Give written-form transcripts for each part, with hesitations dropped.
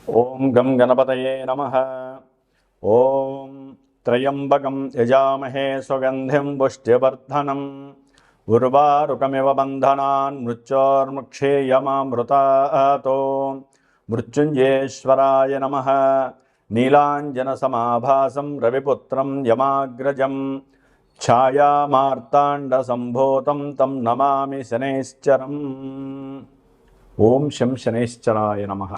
ఓం గం గణపతయే నమః. ఓం త్రయంబకం యజామహే సుగంధిం పుష్టివర్ధనం ఉర్వారుకమివ బంధనాన్ మృత్యోర్ముక్షేయమామృతాతో. మృత్యుంజయేశ్వరాయ నమః. నీలాంజనసమాభాసం రవిపుత్రం యమాగ్రజం ఛాయామార్తాండసంభూతం తం నమామి శనైశ్చరం. ఓం శం శనైశ్చరాయ నమః.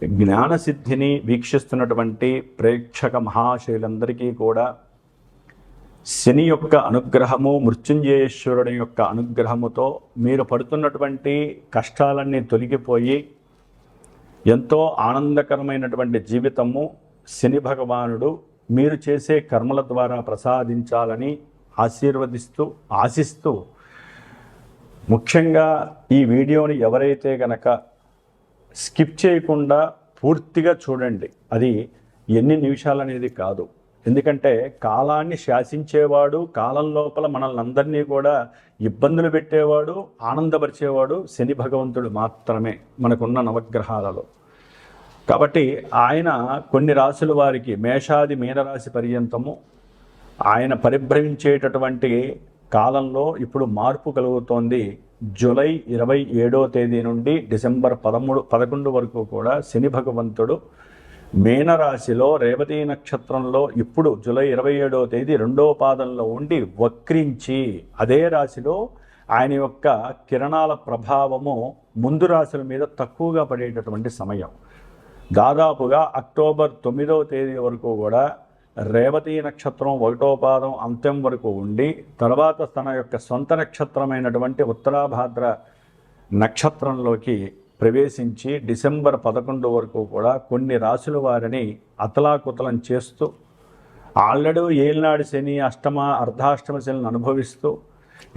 జ్ఞానసిద్ధిని వీక్షిస్తున్నటువంటి ప్రేక్షక మహాశయులందరికీ కూడా శని యొక్క అనుగ్రహము, మృత్యుంజయేశ్వరుడి యొక్క అనుగ్రహముతో మీరు పడుతున్నటువంటి కష్టాలన్నీ తొలగిపోయి ఎంతో ఆనందకరమైనటువంటి జీవితము శని భగవానుడు మీరు చేసే కర్మల ద్వారా ప్రసాదించాలని ఆశిస్తూ ముఖ్యంగా ఈ వీడియోని ఎవరైతే గనక స్కిప్ చేయకుండా పూర్తిగా చూడండి. అది ఎన్ని నిమిషాలు అనేది కాదు, ఎందుకంటే కాలాన్ని శాసించేవాడు, కాలం లోపల మనల్ని అందరినీ కూడా ఇబ్బందులు పెట్టేవాడు, ఆనందపరిచేవాడు శని భగవంతుడు మాత్రమే మనకున్న నవగ్రహాలలో. కాబట్టి ఆయన కొన్ని రాశుల వారికి మేషాది మీనరాశి పర్యంతము ఆయన పరిభ్రమించేటటువంటి కాలంలో ఇప్పుడు మార్పు కలుగుతోంది. జూలై 27వ తేదీ నుండి డిసెంబర్ 11 వరకు కూడా శని భగవంతుడు మీనరాశిలో రేవతి నక్షత్రంలో ఇప్పుడు జూలై 27వ తేదీ 2వ పాదంలో ఉండి వక్రించి అదే రాశిలో ఆయన యొక్క కిరణాల ప్రభావము ముందు రాశుల మీద తక్కువగా పడేటటువంటి సమయం. దాదాపుగా అక్టోబర్ 9వ తేదీ వరకు కూడా రేవతి నక్షత్రం 1వ పాదం అంత్యం వరకు ఉండి తర్వాత తన యొక్క సొంత నక్షత్రమైనటువంటి ఉత్తరాభాద్ర నక్షత్రంలోకి ప్రవేశించి డిసెంబర్ 11 వరకు కూడా కొన్ని రాశుల వారిని అతలాకుతలం చేస్తూ ఆల్రెడీ ఏలినాడు శని, అర్ధాష్టమ శనిని అనుభవిస్తూ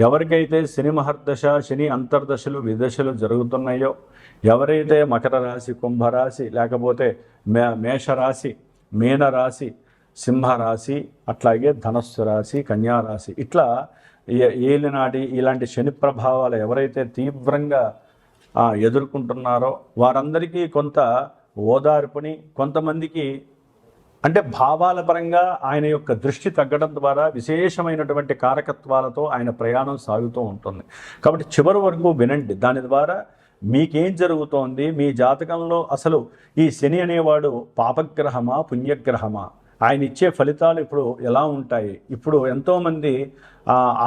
ఎవరికైతే శని మహర్దశ, శని అంతర్దశలు, విదశలు జరుగుతున్నాయో, ఎవరైతే మకర రాశి, కుంభరాశి, లేకపోతే మేషరాశి, మీనరాశి, సింహరాశి, అట్లాగే ధనస్సు రాశి, కన్యారాశి, ఇట్లా ఏలినాటి ఇలాంటి శని ప్రభావాలు ఎవరైతే తీవ్రంగా ఎదుర్కొంటున్నారో వారందరికీ కొంత ఓదార్పుని, కొంతమందికి అంటే భావాల పరంగా ఆయన యొక్క దృష్టి తగ్గడం ద్వారా విశేషమైనటువంటి కారకత్వాలతో ఆయన ప్రయాణం సాగుతూ ఉంటుంది. కాబట్టి చివరి వరకు వినండి. దాని ద్వారా మీకేం జరుగుతోంది, మీ జాతకంలో అసలు ఈ శని అనేవాడు పాపగ్రహమా, పుణ్యగ్రహమా, ఆయన ఇచ్చే ఫలితాలు ఇప్పుడు ఎలా ఉంటాయి. ఇప్పుడు ఎంతోమంది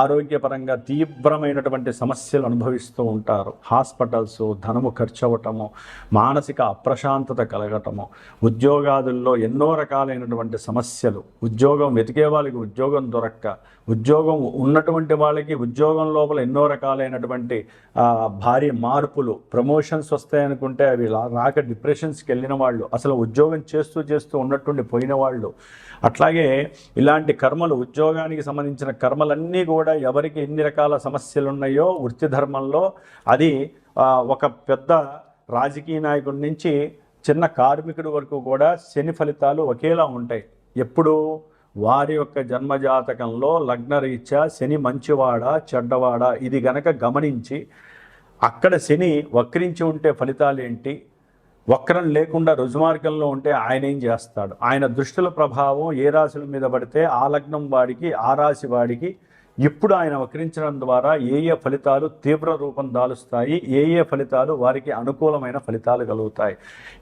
ఆరోగ్యపరంగా తీవ్రమైనటువంటి సమస్యలు అనుభవిస్తూ ఉంటారు. హాస్పిటల్స్, ధనము ఖర్చు అవ్వటము, మానసిక అప్రశాంతత కలగటము, ఉద్యోగాదుల్లో ఎన్నో రకాలైనటువంటి సమస్యలు, ఉద్యోగం వెతికే వాళ్ళకి ఉద్యోగం దొరక్క, ఉద్యోగం ఉన్నటువంటి వాళ్ళకి ఉద్యోగం లోపల ఎన్నో రకాలైనటువంటి భారీ మార్పులు, ప్రమోషన్స్ వస్తాయనుకుంటే అవి రాక డిప్రెషన్స్కి వెళ్ళిన వాళ్ళు, అసలు ఉద్యోగం చేస్తూ ఉన్నట్టుండి పోయిన వాళ్ళు, అట్లాగే ఇలాంటి కర్మలు, ఉద్యోగానికి సంబంధించిన కర్మలన్నీ కూడా ఎవరికి ఎన్ని రకాల సమస్యలు ఉన్నాయో వృత్తి ధర్మంలో, అది ఒక పెద్ద రాజకీయ నాయకుడి నుంచి చిన్న కార్మికుడి వరకు కూడా శని ఫలితాలు ఒకేలా ఉంటాయి. ఎప్పుడు వారి యొక్క జన్మజాతకంలో లగ్నరీత్యా శని మంచివాడా చెడ్డవాడా ఇది గనక గమనించి అక్కడ శని వక్రించి ఉంటే ఫలితాలు ఏంటి, వక్రం లేకుండా రుజుమార్గంలో ఉంటే ఆయన ఏం చేస్తాడు, ఆయన దృష్టిల ప్రభావం ఏ రాశుల మీద పడితే ఆ లగ్నం వాడికి, ఆ రాశి వాడికి ఇప్పుడు ఆయన వక్రించడం ద్వారా ఏ ఫలితాలు తీవ్ర రూపం దాలుస్తాయి, ఏ ఫలితాలు వారికి అనుకూలమైన ఫలితాలు కలుగుతాయి.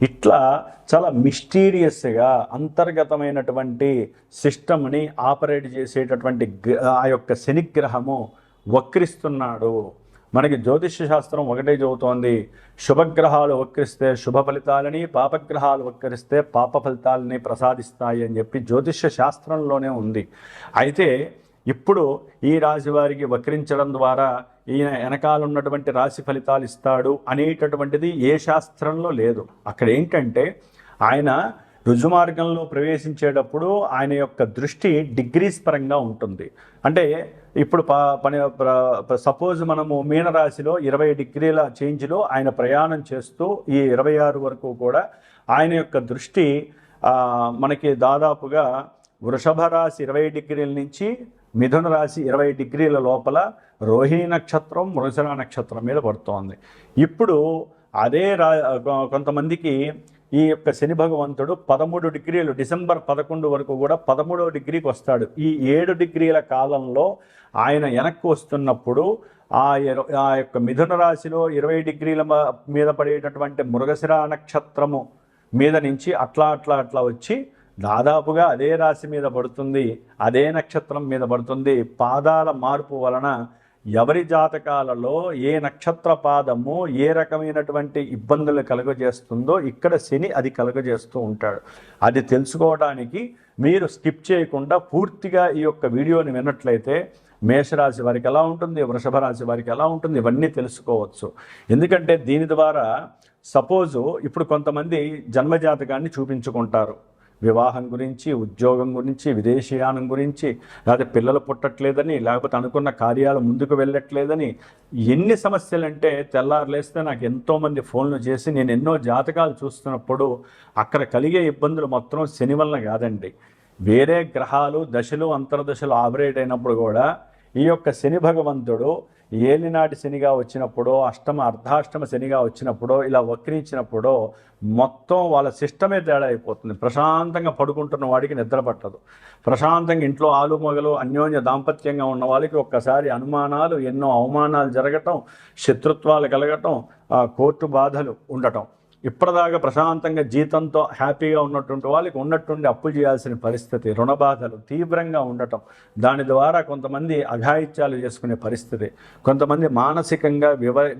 ఇట్లా చాలా మిస్టీరియస్గా అంతర్గతమైనటువంటి సిస్టమ్ని ఆపరేట్ చేసేటటువంటి ఆ యొక్క శనిగ్రహము వక్రిస్తున్నాడు. మనకి జ్యోతిష్య శాస్త్రం ఒకటే చెబుతోంది, శుభగ్రహాలు వక్రిస్తే శుభ ఫలితాలని, పాపగ్రహాలు వక్రిస్తే పాప ఫలితాలని ప్రసాదిస్తాయి అని చెప్పి జ్యోతిష్య శాస్త్రంలోనే ఉంది. అయితే ఇప్పుడు ఈ రాశి వారికి వక్రించడం ద్వారా ఈయన వెనకాల ఉన్నటువంటి రాశి ఫలితాలు ఇస్తాడు అనేటటువంటిది ఏ శాస్త్రంలో లేదు. అక్కడ ఏంటంటే ఆయన రుజుమార్గంలో ప్రవేశించేటప్పుడు ఆయన యొక్క దృష్టి డిగ్రీస్ పరంగా ఉంటుంది. అంటే ఇప్పుడు సపోజ్ మనము మీనరాశిలో 20 డిగ్రీల చేంజ్లో ఆయన ప్రయాణం చేస్తూ ఈ 26 వరకు కూడా ఆయన యొక్క దృష్టి మనకి దాదాపుగా వృషభ రాశి 20 డిగ్రీల నుంచి మిథున రాశి 20 డిగ్రీల లోపల రోహిణి నక్షత్రం, మృగశిర నక్షత్రం మీద పడుతోంది. ఇప్పుడు అదే కొంతమందికి ఈ యొక్క శని భగవంతుడు 13 డిగ్రీలు డిసెంబర్ 11 వరకు కూడా 13వ డిగ్రీకి వస్తాడు. ఈ 7 డిగ్రీల కాలంలో ఆయన వెనక్కి వస్తున్నప్పుడు ఆ యొక్క మిథున రాశిలో 20 డిగ్రీల మీద పడేటటువంటి మృగశిర నక్షత్రము మీద నుంచి అట్లా వచ్చి దాదాపుగా అదే రాశి మీద పడుతుంది, అదే నక్షత్రం మీద పడుతుంది. పాదాల మార్పు వలన ఎవరి జాతకాలలో ఏ నక్షత్ర పాదము ఏ రకమైనటువంటి ఇబ్బందులు కలుగజేస్తుందో ఇక్కడ శని అది కలుగజేస్తూ ఉంటాడు. అది తెలుసుకోవడానికి మీరు స్కిప్ చేయకుండా పూర్తిగా ఈ యొక్క వీడియోని విన్నట్లయితే మేషరాశి వారికి ఎలా ఉంటుంది, వృషభ రాశి వారికి ఎలా ఉంటుంది, ఇవన్నీ తెలుసుకోవచ్చు. ఎందుకంటే దీని ద్వారా సపోజు ఇప్పుడు కొంతమంది జన్మజాతకాన్ని చూపించుకుంటారు, వివాహం గురించి, ఉద్యోగం గురించి, విదేశీయానం గురించి, లేకపోతే పిల్లలు పుట్టట్లేదని, లేకపోతే అనుకున్న కార్యాలు ముందుకు వెళ్ళట్లేదని, ఎన్ని సమస్యలంటే తెల్లారులేస్తే నాకు ఎంతోమంది ఫోన్లు చేసి నేను ఎన్నో జాతకాలు చూస్తున్నప్పుడు అక్కడ కలిగే ఇబ్బందులు మొత్తం శని వలన కాదండి, వేరే గ్రహాలు దశలు అంతర్దశలు ఆపరేట్ అయినప్పుడు కూడా ఈ యొక్క శని భగవంతుడు ఏలినాటి శనిగా వచ్చినప్పుడు, అర్ధాష్టమ శనిగా వచ్చినప్పుడు, ఇలా వక్రించినప్పుడు మొత్తం వాళ్ళ సిస్టమే తేడా అయిపోతుంది. ప్రశాంతంగా పడుకుంటున్న వాడికి నిద్ర పట్టదు, ప్రశాంతంగా ఇంట్లో ఆలుమగలు అన్యోన్య దాంపత్యంగా ఉన్న వాళ్ళకి ఒక్కసారి అనుమానాలు, ఎన్నో అవమానాలు జరగటం, శత్రుత్వాలు కలగటం, కోర్టు బాధలు ఉండటం. ఇప్పటిదాకా ప్రశాంతంగా జీతంతో హ్యాపీగా ఉన్నటువంటి వాళ్ళకి ఉన్నట్టుండి అప్పులు చేయాల్సిన పరిస్థితి, రుణ బాధలు తీవ్రంగా ఉండటం, దాని ద్వారా కొంతమంది అఘాయిత్యాలు చేసుకునే పరిస్థితి, కొంతమంది మానసికంగా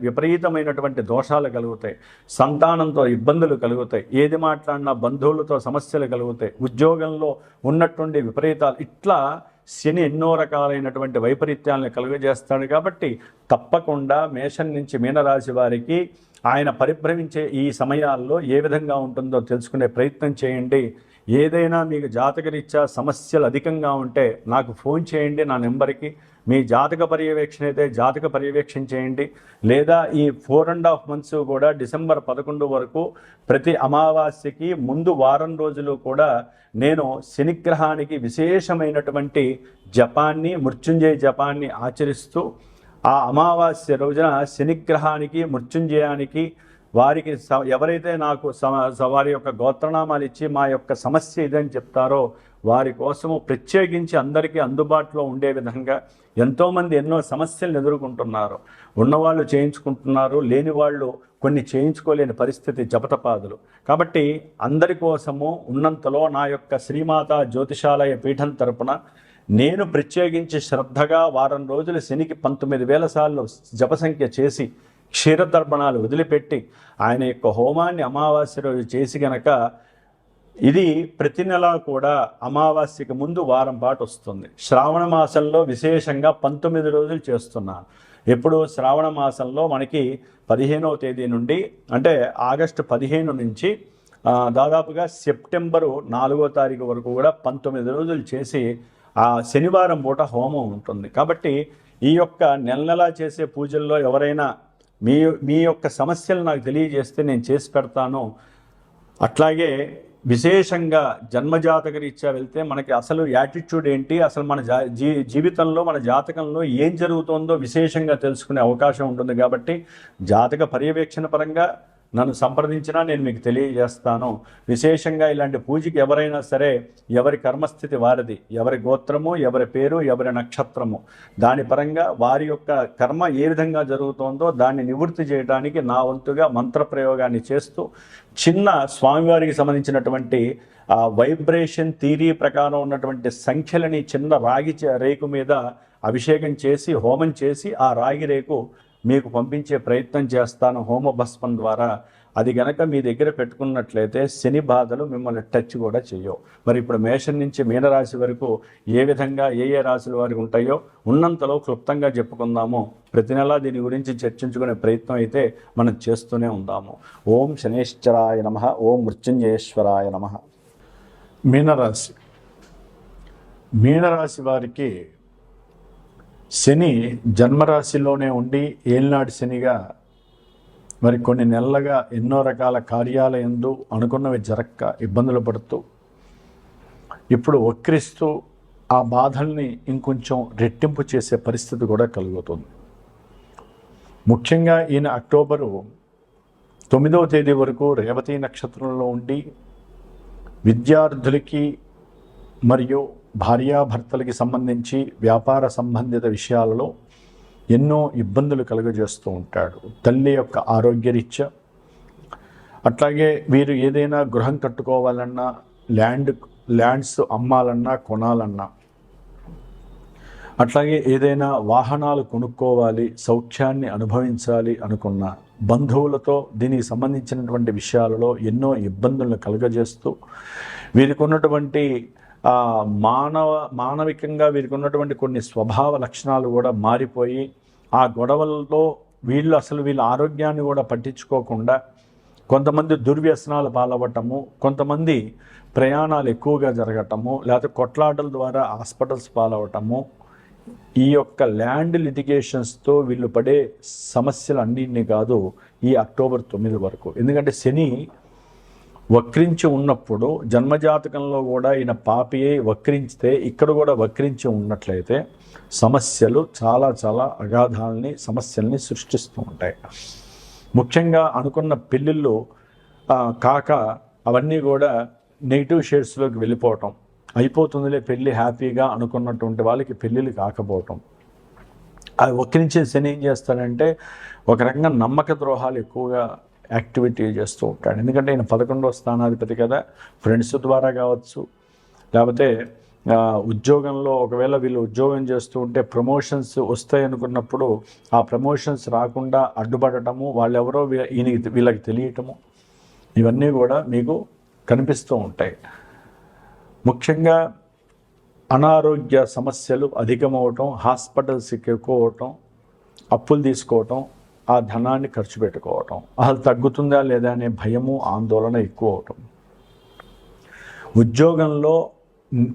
విపరీతమైనటువంటి దోషాలు కలుగుతాయి, సంతానంతో ఇబ్బందులు కలుగుతాయి, ఏది మాట్లాడినా బంధువులతో సమస్యలు కలుగుతాయి, ఉద్యోగంలో ఉన్నట్టుండి విపరీతాలు, ఇట్లా శని ఎన్నో రకాలైనటువంటి వైపరీత్యాలను కలుగజేస్తాడు. కాబట్టి తప్పకుండా మేషం నుంచి మీనరాశి వారికి ఆయన పరిభ్రమించే ఈ సమయాల్లో ఏ విధంగా ఉంటుందో తెలుసుకునే ప్రయత్నం చేయండి. ఏదైనా మీకు జాతకరీత్యా సమస్యలు అధికంగా ఉంటే నాకు ఫోన్ చేయండి నా నెంబర్కి. మీ జాతక పర్యవేక్షణ అయితే జాతక పర్యవేక్షణ చేయండి, లేదా ఈ 4.5 months కూడా డిసెంబర్ 11 వరకు ప్రతి అమావాస్యకి ముందు వారం రోజులు కూడా నేను శనిగ్రహానికి విశేషమైనటువంటి జపాన్ని, మృత్యుంజయ జపాన్ని ఆచరిస్తూ ఆ అమావాస్య రోజున శనిగ్రహానికి, మృత్యుంజయానికి వారికి ఎవరైతే నాకు వారి యొక్క గోత్రనామాలు ఇచ్చి మా యొక్క సమస్య ఇదని చెప్తారో వారి కోసము ప్రత్యేకించి అందరికీ అందుబాటులో ఉండే విధంగా ఎంతోమంది ఎన్నో సమస్యలను ఎదుర్కొంటున్నారు. ఉన్నవాళ్ళు చేయించుకుంటున్నారు, లేని వాళ్ళు కొన్ని చేయించుకోలేని పరిస్థితి, జపతపాదులు. కాబట్టి అందరి కోసము ఉన్నంతలో నా యొక్క శ్రీమాత జ్యోతిషాలయ పీఠం తరపున నేను ప్రత్యేకించి శ్రద్ధగా వారం రోజులు శనికి 19,000 సార్లు జపసంఖ్య చేసి క్షీరదర్పణాలు వదిలిపెట్టి ఆయన యొక్క హోమాన్ని అమావాస్య రోజు చేసి గనక ఇది ప్రతి నెల కూడా అమావాస్యకి ముందు వారం పాటు వస్తుంది. శ్రావణ మాసంలో విశేషంగా 19 రోజులు చేస్తున్నాను. ఎప్పుడు శ్రావణ మాసంలో మనకి 15వ తేదీ నుండి, అంటే ఆగస్టు 15 నుంచి దాదాపుగా సెప్టెంబరు 4వ తారీఖు వరకు కూడా 19 రోజులు చేసి ఆ శనివారం పూట హోమం ఉంటుంది. కాబట్టి ఈ యొక్క నెల చేసే పూజల్లో ఎవరైనా మీ యొక్క సమస్యలు నాకు తెలియజేస్తే నేను చేసి పెడతాను. అట్లాగే విశేషంగా జన్మజాతక రీత్యా వెళ్తే మనకి అసలు యాటిట్యూడ్ ఏంటి, అసలు మన జీవితంలో మన జాతకంలో ఏం జరుగుతుందో విశేషంగా తెలుసుకునే అవకాశం ఉంటుంది. కాబట్టి జాతక పర్యవేక్షణ పరంగా నన్ను సంప్రదించినా నేను మీకు తెలియజేస్తాను. విశేషంగా ఇలాంటి పూజకి ఎవరైనా సరే ఎవరి కర్మస్థితి వారిది, ఎవరి గోత్రము, ఎవరి పేరు, ఎవరి నక్షత్రము, దాని పరంగా వారి యొక్క కర్మ ఏ విధంగా జరుగుతుందో దాన్ని నివృత్తి చేయడానికి నా వంతుగా మంత్రప్రయోగాన్ని చేస్తూ చిన్న స్వామివారికి సంబంధించినటువంటి వైబ్రేషన్ థియరీ ప్రకారం ఉన్నటువంటి సంఖ్యలని చిన్న రాగి రేకు మీద అభిషేకం చేసి హోమం చేసి ఆ రాగి రేకు మీకు పంపించే ప్రయత్నం చేస్తాను హోమ భస్మం ద్వారా. అది గనక మీ దగ్గర పెట్టుకున్నట్లయితే శని బాధలు మిమ్మల్ని టచ్ కూడా చేయవు. మరి ఇప్పుడు మేషం నుంచి మీనరాశి వరకు ఏ విధంగా ఏ రాశుల వారికి ఉంటాయో ఉన్నంతలో క్లుప్తంగా చెప్పుకుందాము. ప్రతి నెలా దీని గురించి చర్చించుకునే ప్రయత్నం అయితే మనం చేస్తూనే ఉందాము. ఓం శనేశ్వరాయ నమః, ఓం మృత్యుంజయేశ్వరాయ నమః. మీనరాశి, మీనరాశి వారికి శని జన్మరాశిలోనే ఉండి ఏలినాటి శనిగా మరి కొన్ని నెలలుగా ఎన్నో రకాల కార్యాలయందు అనుకున్నవి జరక్క ఇబ్బందులు పడుతూ ఇప్పుడు వక్రిస్తూ ఆ బాధల్ని ఇంకొంచెం రెట్టింపు చేసే పరిస్థితి కూడా కలుగుతుంది. ముఖ్యంగా ఈయన అక్టోబరు 9వ తేదీ వరకు రేవతి నక్షత్రంలో ఉండి విద్యార్థులకి మరియు భార్యాభర్తలకి సంబంధించి వ్యాపార సంబంధిత విషయాలలో ఎన్నో ఇబ్బందులు కలుగజేస్తూ ఉంటాడు. తల్లి యొక్క ఆరోగ్యరీత్యా, అట్లాగే వీరు ఏదైనా గృహం కట్టుకోవాలన్నా, ల్యాండ్స్ అమ్మాలన్నా, కొనాలన్నా, అట్లాగే ఏదైనా వాహనాలు కొనుక్కోవాలి, సౌఖ్యాన్ని అనుభవించాలి అనుకున్న బంధువులతో దీనికి సంబంధించినటువంటి విషయాలలో ఎన్నో ఇబ్బందులను కలుగజేస్తూ వీరికి ఉన్నటువంటి మానవికంగా వీరికి ఉన్నటువంటి కొన్ని స్వభావ లక్షణాలు కూడా మారిపోయి ఆ గొడవల్లో వీళ్ళ ఆరోగ్యాన్ని కూడా పట్టించుకోకుండా కొంతమంది దుర్వ్యసనాలు పాలవ్వటము, కొంతమంది ప్రయాణాలు ఎక్కువగా జరగటము, లేకపోతే కొట్లాటల ద్వారా హాస్పిటల్స్ పాలవటము, ఈ యొక్క ల్యాండ్ లిటిగేషన్స్తో వీళ్ళు పడే సమస్యలు అన్నింటినీ కాదు ఈ అక్టోబర్ 9 వరకు. ఎందుకంటే శని వక్రించి ఉన్నప్పుడు జన్మజాతకంలో కూడా ఈయన పాపియే వక్రించితే ఇక్కడ కూడా వక్రించి ఉన్నట్లయితే సమస్యలు చాలా చాలా అగాధాలని సమస్యల్ని సృష్టిస్తూ ఉంటాయి. ముఖ్యంగా అనుకున్న పెళ్ళిళ్ళు కాక అవన్నీ కూడా నెగిటివ్ షేడ్స్లోకి వెళ్ళిపోవటం, అయిపోతుందిలే పెళ్ళి హ్యాపీగా అనుకున్నటువంటి వాళ్ళకి పెళ్ళిళ్ళు కాకపోవటం. అది వక్రించే శని ఏం చేస్తాడంటే ఒక రకంగా నమ్మక ద్రోహాలు ఎక్కువగా యాక్టివిటీ చేస్తూ ఉంటాడు. ఎందుకంటే ఈయన 11వ స్థానాధిపతి కదా, ఫ్రెండ్స్ ద్వారా కావచ్చు, లేకపోతే ఉద్యోగంలో ఒకవేళ వీళ్ళు ఉద్యోగం చేస్తూ ఉంటే ప్రమోషన్స్ వస్తాయి అనుకున్నప్పుడు ఆ ప్రమోషన్స్ రాకుండా అడ్డుపడటము, వాళ్ళెవరో వీళ్ళకి తెలియటము, ఇవన్నీ కూడా మీకు కనిపిస్తూ ఉంటాయి. ముఖ్యంగా అనారోగ్య సమస్యలు అధికమవటం, హాస్పిటల్స్కి ఎక్కువ అవటం, అప్పులు తీసుకోవటం, ఆ ధనాన్ని ఖర్చు పెట్టుకోవటం, అసలు తగ్గుతుందా లేదా అనే భయము ఆందోళన ఎక్కువ అవటం, ఉద్యోగంలో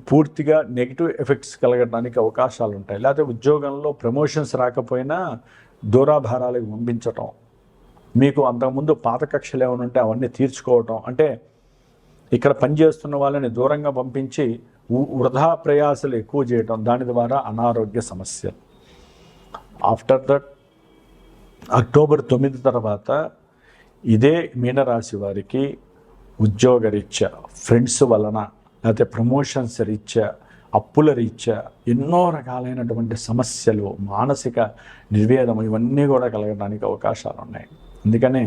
పూర్తిగా నెగిటివ్ ఎఫెక్ట్స్ కలగడానికి అవకాశాలు ఉంటాయి. లేకపోతే ఉద్యోగంలో ప్రమోషన్స్ రాకపోయినా దూరాభారాలకు పంపించటం, మీకు అంతకుముందు పాత కక్షలు ఏమైనా ఉంటే అవన్నీ తీర్చుకోవటం, అంటే ఇక్కడ పనిచేస్తున్న వాళ్ళని దూరంగా పంపించి వృధా ప్రయాసలు ఎక్కువ చేయటం, దాని ద్వారా అనారోగ్య సమస్యలు. ఆఫ్టర్ దట్ అక్టోబర్ 9 తర్వాత ఇదే మీనరాశి వారికి ఉద్యోగరీత్యా, ఫ్రెండ్స్ వలన, లేకపోతే ప్రమోషన్స్ రీత్యా, అప్పుల రీత్యా ఎన్నో రకాలైనటువంటి సమస్యలు, మానసిక నిర్వేదం ఇవన్నీ కూడా కలగడానికి అవకాశాలు ఉన్నాయి. అందుకనే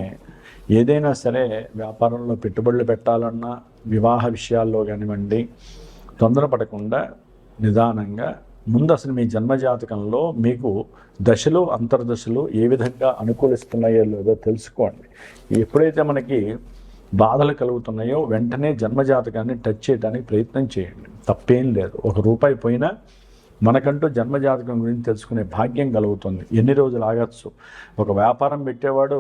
ఏదైనా సరే వ్యాపారంలో పెట్టుబడులు పెట్టాలన్నా, వివాహ విషయాల్లో కానివ్వండి, తొందరపడకుండా నిదానంగా ముందు అసలు మీ జన్మజాతకంలో మీకు దశలు అంతర్దశలు ఏ విధంగా అనుకూలిస్తున్నాయో లేదో తెలుసుకోండి. ఎప్పుడైతే మనకి బాధలు కలుగుతున్నాయో వెంటనే జన్మజాతకాన్ని టచ్ చేయడానికి ప్రయత్నం చేయండి, తప్పేం లేదు. ₹1 పోయినా మనకంటూ జన్మజాతకం గురించి తెలుసుకునే భాగ్యం కలుగుతుంది. ఎన్ని రోజులు ఆగచ్చు. ఒక వ్యాపారం పెట్టేవాడు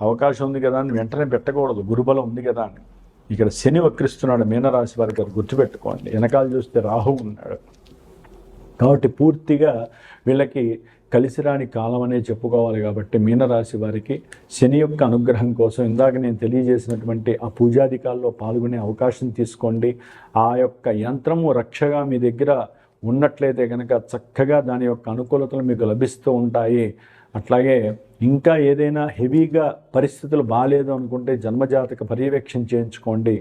అవకాశం ఉంది కదా అని వెంటనే పెట్టకూడదు, గురుబలం ఉంది కదా అని. ఇక్కడ శని వక్రిస్తున్నాడు మీనరాశి వారికి, అది గుర్తుపెట్టుకోండి. వెనకాల చూస్తే రాహు ఉన్నాడు కాబట్టి పూర్తిగా వీళ్ళకి కలిసిరాని కాలం అనే చెప్పుకోవాలి. కాబట్టి మీనరాశి వారికి శని యొక్క అనుగ్రహం కోసం ఇందాక నేను తెలియజేసినటువంటి ఆ పూజాధికాల్లో పాల్గొనే అవకాశం తీసుకోండి. ఆ యొక్క యంత్రము రక్షగా మీ దగ్గర ఉన్నట్లయితే కనుక చక్కగా దాని యొక్క అనుకూలతలు మీకు లభిస్తూ ఉంటాయి. అట్లాగే ఇంకా ఏదైనా హెవీగా పరిస్థితులు బాగాలేదు అనుకుంటే జన్మజాతక పర్యవేక్షణ చేయించుకోండి.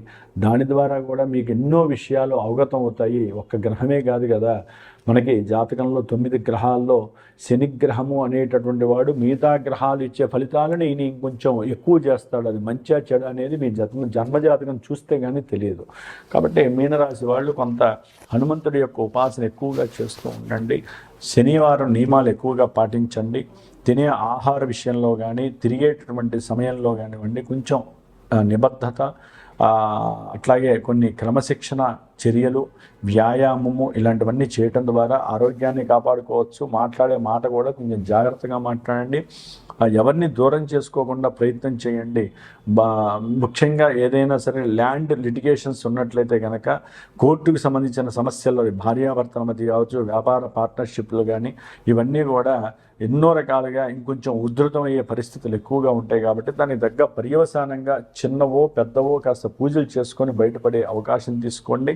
దాని ద్వారా కూడా మీకు ఎన్నో విషయాలు అవగతం అవుతాయి. ఒక్క గ్రహమే కాదు కదా, మనకి జాతకంలో 9 గ్రహాల్లో శని గ్రహము అనేటటువంటి వాడు మిగతా గ్రహాలు ఇచ్చే ఫలితాలను ఈయన ఇంకొంచెం ఎక్కువ చేస్తాడు. అది మంచిగా చెడు అనేది మీ జన్మజాతకం చూస్తే కానీ తెలియదు. కాబట్టి మీనరాశి వాళ్ళు కొంత హనుమంతుడి యొక్క ఉపాసన ఎక్కువగా చేస్తూ ఉండండి. శనివారం నియమాలు ఎక్కువగా పాటించండి. తినే ఆహార విషయంలో కానీ తిరిగేటటువంటి సమయంలో కానివ్వండి కొంచెం నిబద్ధత, అట్లాగే కొన్ని క్రమశిక్షణ చర్యలు, వ్యాయామము ఇలాంటివన్నీ చేయటం ద్వారా ఆరోగ్యాన్ని కాపాడుకోవచ్చు. మాట్లాడే మాట కూడా కొంచెం జాగ్రత్తగా మాట్లాడండి. ఎవరిని దూరం చేసుకోకుండా ప్రయత్నం చేయండి. ముఖ్యంగా ఏదైనా సరే ల్యాండ్ లిటిగేషన్స్ ఉన్నట్లయితే కనుక కోర్టుకు సంబంధించిన సమస్యల్లో భార్యాభర్తల మధ్య కావచ్చు, వ్యాపార పార్ట్నర్షిప్లు కానీ ఇవన్నీ కూడా ఎన్నో రకాలుగా ఇంకొంచెం ఉధృతమయ్యే పరిస్థితులు ఎక్కువగా ఉంటాయి. కాబట్టి దానికి తగ్గ పర్యవసానంగా చిన్నవో పెద్దవో కాస్త పూజలు చేసుకొని బయటపడే అవకాశం తీసుకోండి.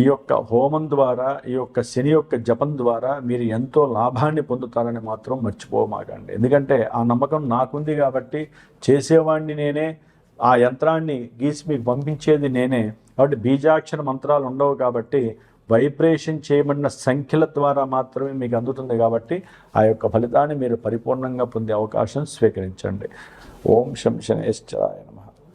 ఈ యొక్క హోమం ద్వారా, ఈ యొక్క శని యొక్క జపం ద్వారా మీరు ఎంతో లాభాన్ని పొందుతారని మాత్రం మర్చిపోమాకండి. ఎందుకంటే ఆ నమ్మకం నాకుంది కాబట్టి చేసేవాడిని నేనే, ఆ యంత్రాన్ని గీసి మీకు పంపించేది నేనే. కాబట్టి బీజాక్షర మంత్రాలు ఉండవు కాబట్టి వైబ్రేషన్ చేయబడిన సంఖ్యల ద్వారా మాత్రమే మీకు అందుతుంది. కాబట్టి ఆ యొక్క ఫలితాన్ని మీరు పరిపూర్ణంగా పొందే అవకాశం స్వీకరించండి. ఓం శం శనేశ్వరాయ నమః.